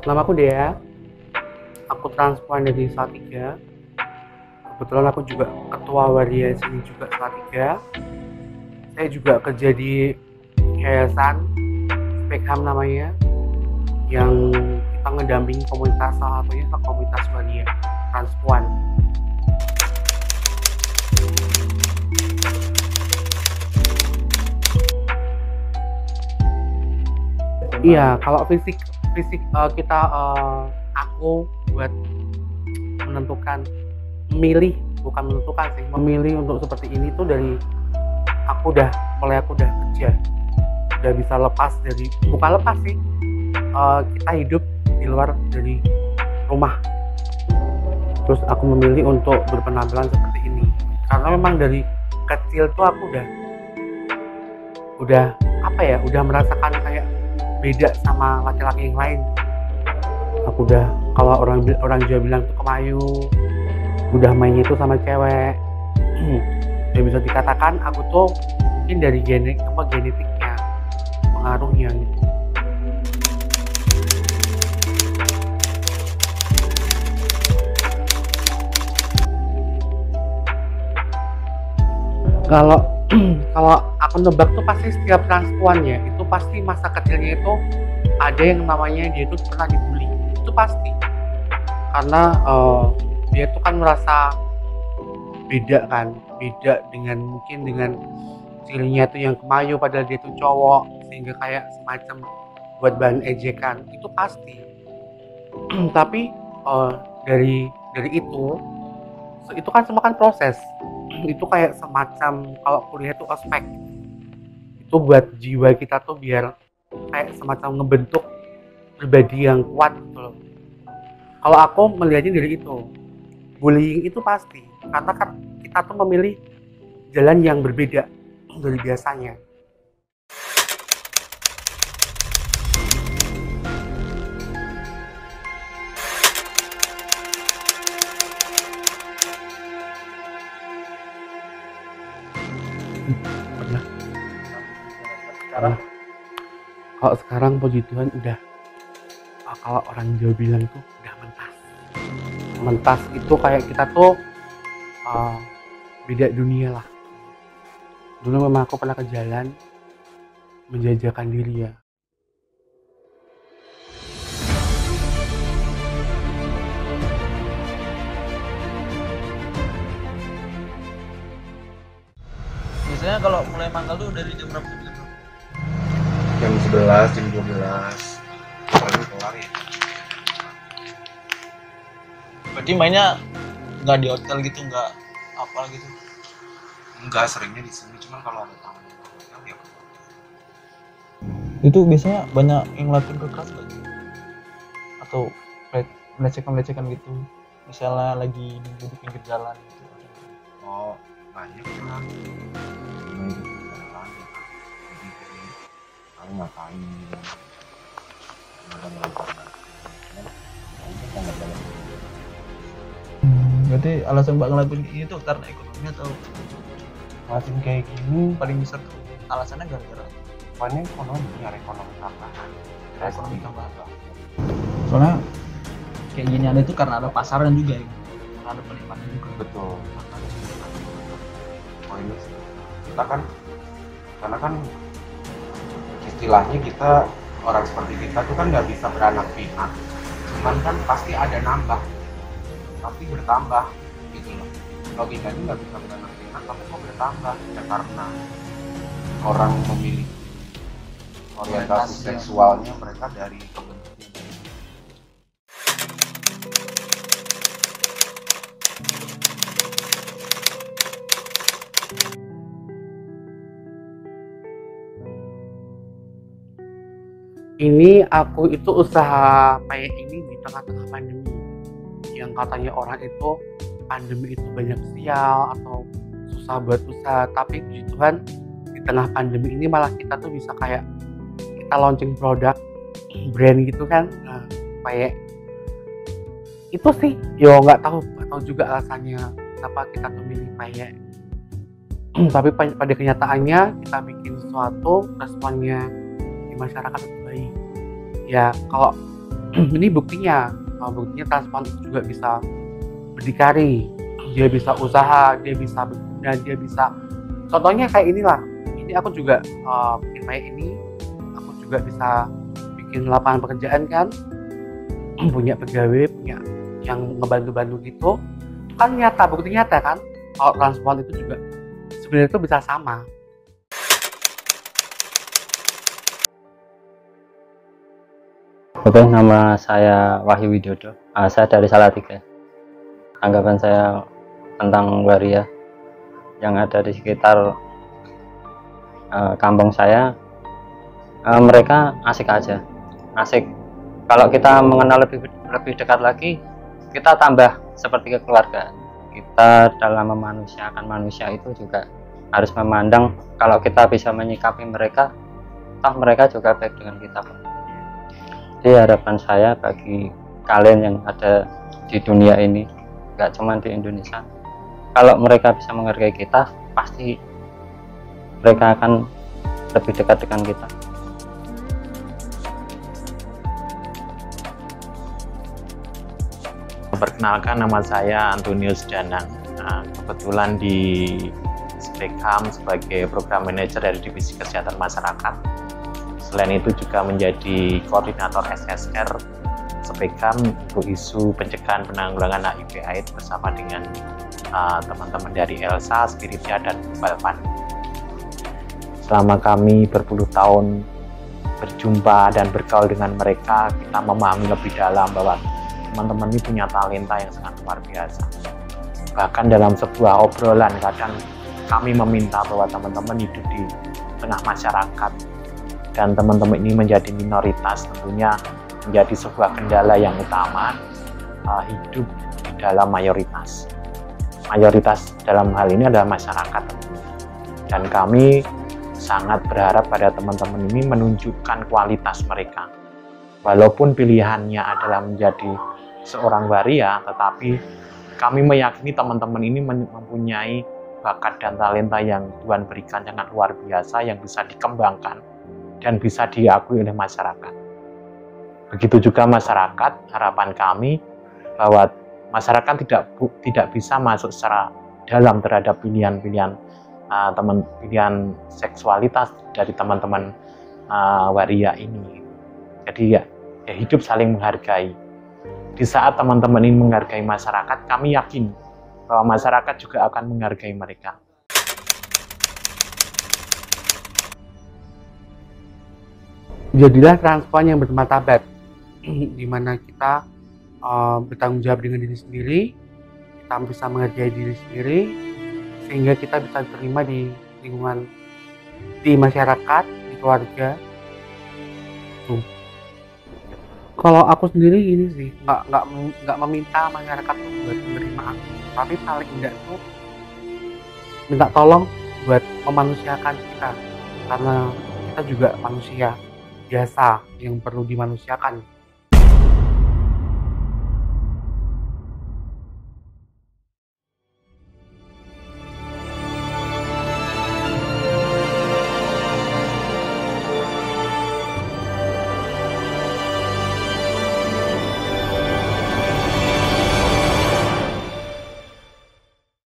Nama aku Dea, aku transpuan dari Salatiga. Kebetulan aku juga ketua waria sini juga Salatiga. Saya juga kerja di yayasan Spekham namanya, yang kita ngedampingi komunitas, salah satunya komunitas waria transpuan. Iya, kalau fisik kita aku buat menentukan, memilih, bukan menentukan sih, memilih untuk seperti ini tuh dari aku udah kerja, udah bisa lepas dari, bukan lepas sih, kita hidup di luar dari rumah. Terus aku memilih untuk berpenampilan seperti ini karena memang dari kecil tuh aku udah udah merasakan kayak beda sama laki-laki yang lain. Aku udah, kalau orang Jawa bilang tuh kemayu, udah mainnya itu sama cewek. Ya bisa dikatakan aku tuh mungkin dari genetiknya pengaruhnya gitu. Kalau kalau aku nebak tuh pasti setiap transpuan ya, itu pasti masa kecilnya itu ada yang namanya dia itu pernah dibully. Itu pasti. Karena dia tuh kan merasa beda dengan mungkin dengan cirinya itu yang kemayu padahal dia tuh cowok, sehingga kayak semacam buat bahan ejekan. Itu pasti. Tapi dari itu kan semua kan proses. Itu kayak semacam kalau kuliah itu ospek, itu buat jiwa kita tuh biar kayak semacam ngebentuk pribadi yang kuat gitu loh. Kalau aku melihatnya dari itu, bullying itu pasti karena kan kita tuh memilih jalan yang berbeda dari biasanya. Pernah. Kalau sekarang puji Tuhan udah, kalau orang Jawa bilang tuh udah mentas itu kayak kita tuh beda dunia lah. Dulu memang aku pernah ke jalan menjajakan diri ya. Biasanya kalau mulai manggal tuh dari jam berapa? Jam 11, jam 12 paling kelar ya. Berarti mainnya nggak di hotel gitu, nggak apa gitu? Enggak, seringnya di sini, cuman kalau ada tamu hotel ya. Itu biasanya banyak yang ngelakuin keras nggak sih? Atau melecehkan gitu? Misalnya lagi nunggu di pinggir jalan gitu. Oh, banyak lah. Main di jalan. Jadi kamu ngapain? Ada mereka. Berarti alasan Mbak ngelakuin itu karena ekonomi atau Ngelakuin kayak gini paling besar tuh alasannya gara-gara paling ekonomi, nyari ekonomi tambahan. ekonomi tambahan? Soalnya kayak gini ada itu karena ada pasaran juga ya, karena ada penikmatnya juga. Betul. Oh ini sih. Kita kan, karena kan istilahnya kita orang seperti kita tuh kan nggak bisa beranak pinak. Cuman kan pasti ada nambah, pasti bertambah gitu loh. Logikanya nggak bisa beranak pinak, tapi kok bertambah ya karena orang memilih orientasi seksualnya mereka dari kebentuknya. Ini aku itu usaha kayak ini di tengah-tengah pandemi, yang katanya orang itu pandemi itu banyak sial atau susah buat usaha, tapi puji Tuhan di tengah pandemi ini malah kita tuh bisa kayak kita launching produk brand gitu kan. Nah, kayak itu sih yo nggak tahu juga alasannya kenapa kita tuh milih kayak tapi pada kenyataannya kita bikin sesuatu, responnya di masyarakat itu baik. Ya kalau Ini buktinya, transpuan itu juga bisa berdikari, dia bisa usaha, dia bisa berguna, dia bisa, contohnya kayak inilah, ini aku juga bikin kayak ini, aku juga bisa bikin lapangan pekerjaan kan, punya pegawai, punya yang ngebantu-bantu gitu, itu kan nyata, bukti nyata kan, kalau transpuan itu juga sebenarnya itu bisa sama. Oke, nama saya Wahyu Widodo. Saya dari Salatiga. Anggapan saya tentang waria yang ada di sekitar kampung saya, mereka asik aja, asik. Kalau kita mengenal lebih dekat lagi, kita tambah seperti keluarga. Kita dalam memanusiakan manusia itu juga harus memandang kalau kita bisa menyikapi mereka, toh mereka juga baik dengan kita. Jadi harapan saya bagi kalian yang ada di dunia ini, nggak cuma di Indonesia, kalau mereka bisa menghargai kita, pasti mereka akan lebih dekat dengan kita. Perkenalkan, nama saya Antonius Danang. Kebetulan di Spekam sebagai program manajer dari Divisi Kesehatan Masyarakat. Selain itu juga menjadi koordinator SSR Spekam untuk isu pencegahan penanggulangan HIV/AIDS bersama dengan teman-teman dari Elsa, Spiritia, dan Balvan. Selama kami berpuluh tahun berjumpa dan bergaul dengan mereka, kita memahami lebih dalam bahwa teman-teman ini punya talenta yang sangat luar biasa. Bahkan dalam sebuah obrolan, kadang kami meminta bahwa teman-teman hidup di tengah masyarakat, dan teman-teman ini menjadi minoritas, tentunya menjadi sebuah kendala yang utama, hidup di dalam mayoritas. Mayoritas dalam hal ini adalah masyarakat tentunya. Dan kami sangat berharap pada teman-teman ini menunjukkan kualitas mereka. Walaupun pilihannya adalah menjadi seorang waria, tetapi kami meyakini teman-teman ini mempunyai bakat dan talenta yang Tuhan berikan sangat luar biasa, yang bisa dikembangkan dan bisa diakui oleh masyarakat. Begitu juga masyarakat, harapan kami bahwa masyarakat tidak bisa masuk secara dalam terhadap pilihan pilihan seksualitas dari teman-teman waria ini. Jadi ya hidup saling menghargai. Di saat teman-teman ini menghargai masyarakat, kami yakin bahwa masyarakat juga akan menghargai mereka. Jadilah transpuan yang bermartabat, di mana kita bertanggung jawab dengan diri sendiri, kita bisa menghargai diri sendiri, sehingga kita bisa diterima di lingkungan, di masyarakat, di keluarga. Tuh. Kalau aku sendiri ini sih nggak meminta masyarakat tuh buat menerima aku, tapi paling enggak tuh minta tolong buat memanusiakan kita, karena kita juga manusia biasa yang perlu dimanusiakan.